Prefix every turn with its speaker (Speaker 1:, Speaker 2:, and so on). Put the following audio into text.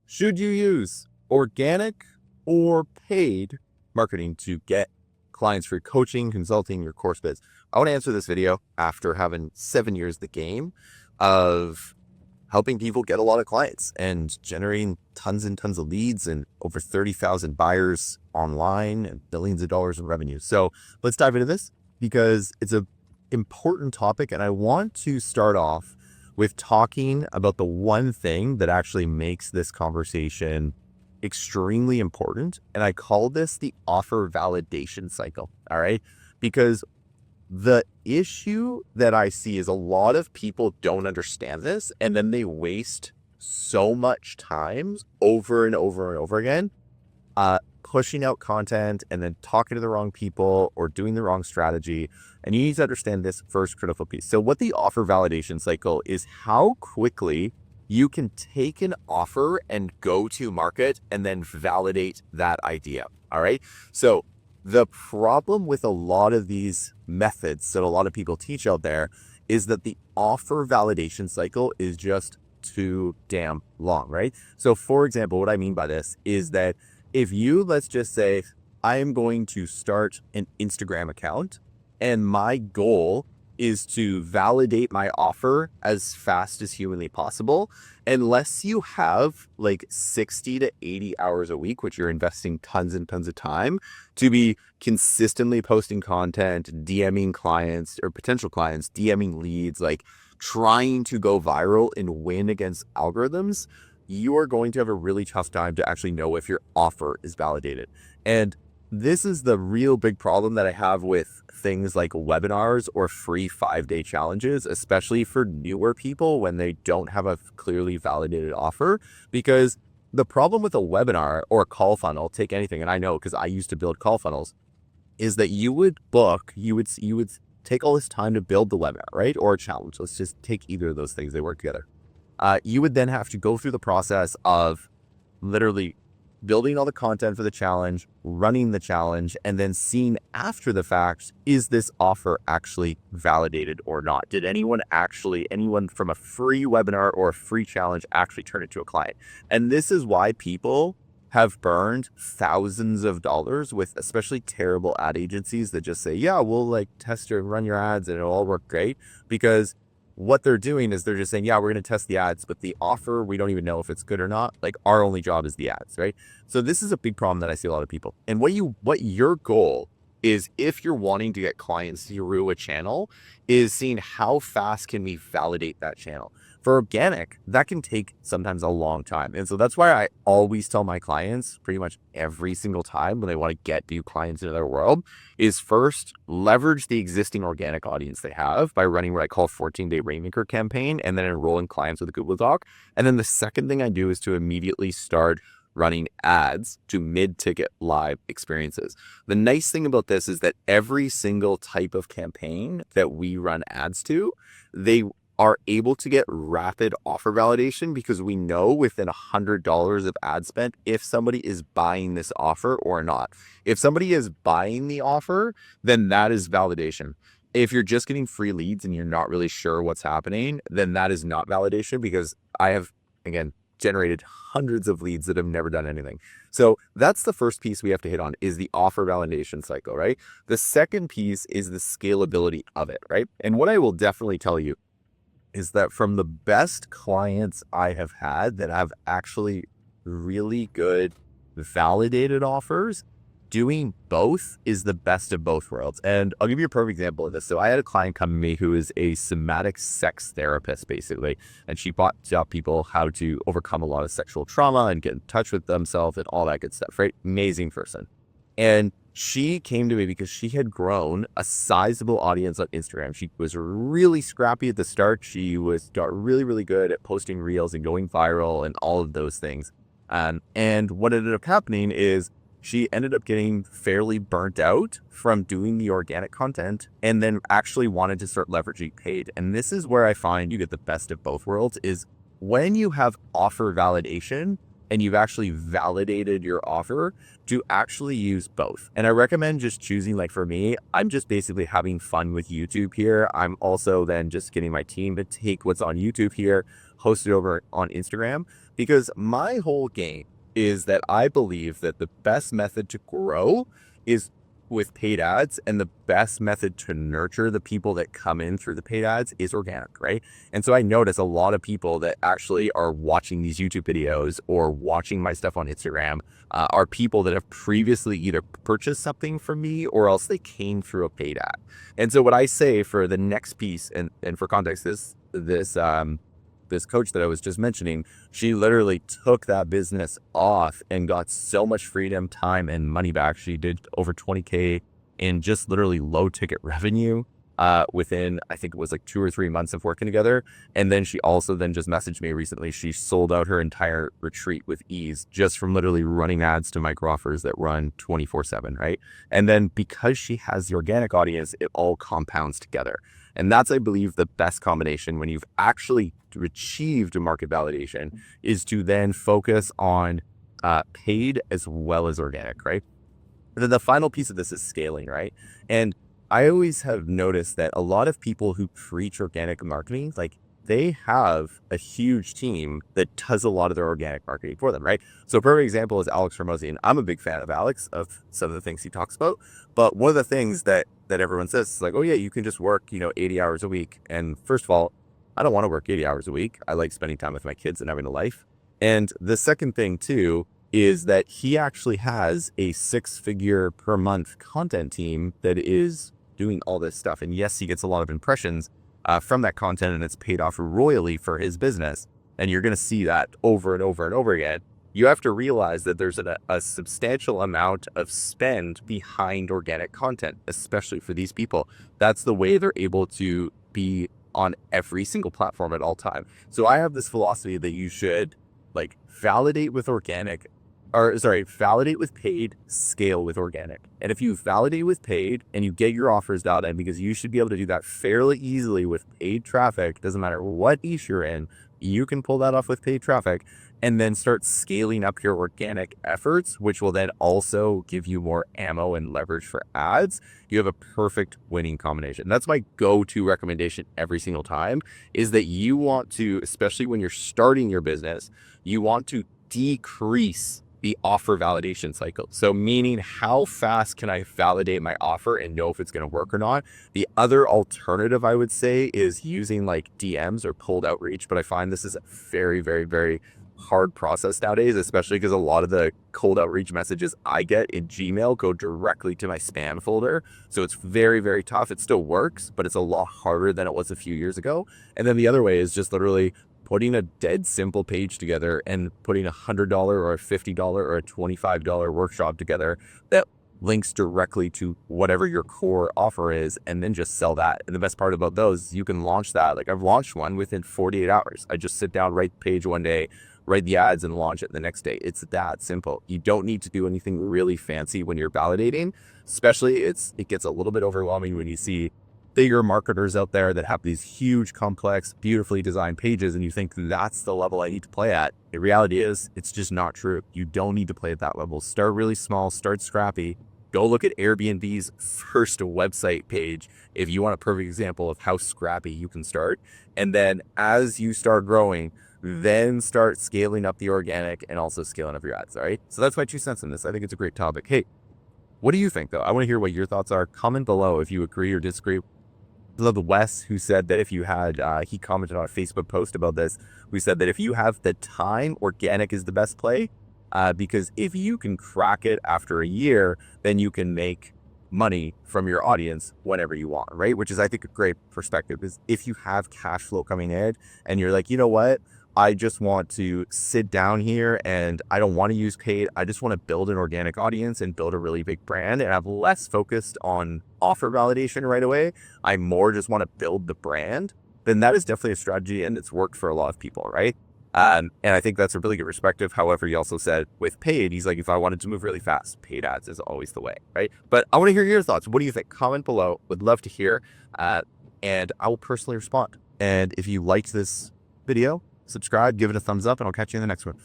Speaker 1: Should you use organic or paid marketing to get clients for your coaching, consulting, your course biz? I want to answer this video after having 7 years the game of helping people get a lot of clients and generating tons and tons of leads and over 30,000 buyers online and billions of dollars in revenue. So let's dive into this because it's an important topic. And I want to start off with talking about the one thing that actually makes this conversation extremely important. And I call this the offer validation cycle. All right. Because the issue that I see is a lot of people don't understand this, and then they waste so much time over and over and over again, pushing out content and then talking to the wrong people or doing the wrong strategy. And you need to understand this first critical piece. So what the offer validation cycle is, how quickly you can take an offer and go to market and then validate that idea. All right. So the problem with a lot of these methods that a lot of people teach out there is that the offer validation cycle is just too damn long, right? So for example, what I mean by this is that if you, let's just say, I am going to start an Instagram account and my goal is to validate my offer as fast as humanly possible, unless you have like 60 to 80 hours a week, which you're investing tons and tons of time to be consistently posting content, DMing clients or potential clients, DMing leads, like trying to go viral and win against algorithms, you are going to have a really tough time to actually know if your offer is validated. And this is the real big problem that I have with things like webinars or free 5-day challenges, especially for newer people when they don't have a clearly validated offer. Because the problem with a webinar or a call funnel, take anything, and I know because I used to build call funnels, is that you would take all this time to build the webinar, right? Or a challenge. Let's just take either of those things. They work together. You would then have to go through the process of literally building all the content for the challenge, running the challenge, and then seeing after the fact, is this offer actually validated or not? Did anyone from a free webinar or a free challenge actually turn it to a client? And this is why people have burned thousands of dollars with especially terrible ad agencies that just say, yeah, we'll like test your and run your ads and it'll all work great. Because what they're doing is they're just saying, yeah, we're going to test the ads, but the offer, we don't even know if it's good or not. Like our only job is the ads, right? So this is a big problem that I see a lot of people. And what your goal is, if you're wanting to get clients through a channel, is seeing how fast can we validate that channel. For organic, that can take sometimes a long time. And so that's why I always tell my clients pretty much every single time when they want to get new clients into their world is first leverage the existing organic audience they have by running what I call 14-day Rainmaker campaign and then enrolling clients with a Google Doc. And then the second thing I do is to immediately start running ads to mid-ticket live experiences. The nice thing about this is that every single type of campaign that we run ads to, they are able to get rapid offer validation because we know within $100 of ad spend if somebody is buying this offer or not. If somebody is buying the offer, then that is validation. If you're just getting free leads and you're not really sure what's happening, then that is not validation, because I have, again, generated hundreds of leads that have never done anything. So that's the first piece we have to hit on, is the offer validation cycle, right? The second piece is the scalability of it, right? And what I will definitely tell you is that from the best clients I have had that have actually really good validated offers, doing both is the best of both worlds. And I'll give you a perfect example of this. So I had a client come to me who is a somatic sex therapist, basically, and she taught people how to overcome a lot of sexual trauma and get in touch with themselves and all that good stuff, right? Amazing person. And she came to me because she had grown a sizable audience on Instagram. She was really scrappy at the start. She was really, really good at posting reels and going viral and all of those things. And what ended up happening is she ended up getting fairly burnt out from doing the organic content and then actually wanted to start leveraging paid. And this is where I find you get the best of both worlds, is when you have offer validation and you've actually validated your offer, to actually use both. And I recommend just choosing, like for me, I'm just basically having fun with YouTube here. I'm also then just getting my team to take what's on YouTube here, host it over on Instagram. Because my whole game is that I believe that the best method to grow is with paid ads, and the best method to nurture the people that come in through the paid ads is organic, right? And so I notice a lot of people that actually are watching these YouTube videos or watching my stuff on Instagram are people that have previously either purchased something from me or else they came through a paid ad. And so what I say for the next piece, and for context, this coach that I was just mentioning, she literally took that business off and got so much freedom, time, and money back. She did over 20K in just literally low ticket revenue within, I think it was like 2 or 3 months of working together. And then she also then just messaged me recently. She sold out her entire retreat with ease just from literally running ads to micro offers that run 24/7, right? And then because she has the organic audience, it all compounds together. And that's, I believe, the best combination when you've actually achieved market validation, is to then focus on paid as well as organic, right? And then the final piece of this is scaling, right? And I always have noticed that a lot of people who preach organic marketing, like they have a huge team that does a lot of their organic marketing for them, right? So a perfect example is Alex Hormozy. And I'm a big fan of Alex, of some of the things he talks about. But one of the things that everyone says is like, oh yeah, you can just work, 80 hours a week. And first of all, I don't want to work 80 hours a week. I like spending time with my kids and having a life. And the second thing too is that he actually has a 6-figure per month content team that is doing all this stuff. And yes, he gets a lot of impressions from that content, and it's paid off royally for his business. And you're going to see that over and over and over again. You have to realize that there's a substantial amount of spend behind organic content, especially for these people. That's the way they're able to be on every single platform at all time. So I have this philosophy that you should validate with paid, scale with organic. And if you validate with paid and you get your offers dialed in, because you should be able to do that fairly easily with paid traffic, doesn't matter what niche you're in, you can pull that off with paid traffic, and then start scaling up your organic efforts, which will then also give you more ammo and leverage for ads. You have a perfect winning combination. That's my go-to recommendation every single time, is that you want to, especially when you're starting your business, you want to decrease the offer validation cycle. So meaning, how fast can I validate my offer and know if it's going to work or not? The other alternative I would say is using DMs or cold outreach, but I find this is a very, very, very hard process nowadays, especially because a lot of the cold outreach messages I get in Gmail go directly to my spam folder. So it's very, very tough. It still works, but it's a lot harder than it was a few years ago. And then the other way is just literally putting a dead simple page together and putting $100 or a $50 or a $25 workshop together that links directly to whatever your core offer is, and then just sell that. And the best part about those, you can launch that. I've launched one within 48 hours. I just sit down, write the page one day, write the ads, and launch it the next day. It's that simple. You don't need to do anything really fancy when you're validating. Especially it gets a little bit overwhelming when you see bigger marketers out there that have these huge, complex, beautifully designed pages, and you think that's the level I need to play at. The reality is, it's just not true. You don't need to play at that level. Start really small, start scrappy. Go look at Airbnb's first website page if you want a perfect example of how scrappy you can start. And then as you start growing, then start scaling up the organic and also scaling up your ads, all right? So that's my 2 cents on this. I think it's a great topic. Hey, what do you think though? I want to hear what your thoughts are. Comment below if you agree or disagree. I love Wes, who said that if you had, he commented on a Facebook post about this, who said that if you have the time, organic is the best play, because if you can crack it after a year, then you can make money from your audience whenever you want, right? Which is, I think, a great perspective, is if you have cash flow coming in and you're like, you know what? I just want to sit down here and I don't want to use paid. I just want to build an organic audience and build a really big brand, and I'm less focused on offer validation right away. I more just want to build the brand. Then that is definitely a strategy, and it's worked for a lot of people, right? And I think that's a really good perspective. However, he also said with paid, he's like, if I wanted to move really fast, paid ads is always the way, right? But I want to hear your thoughts. What do you think? Comment below. Would love to hear. And I will personally respond. And if you liked this video, subscribe, give it a thumbs up, and I'll catch you in the next one.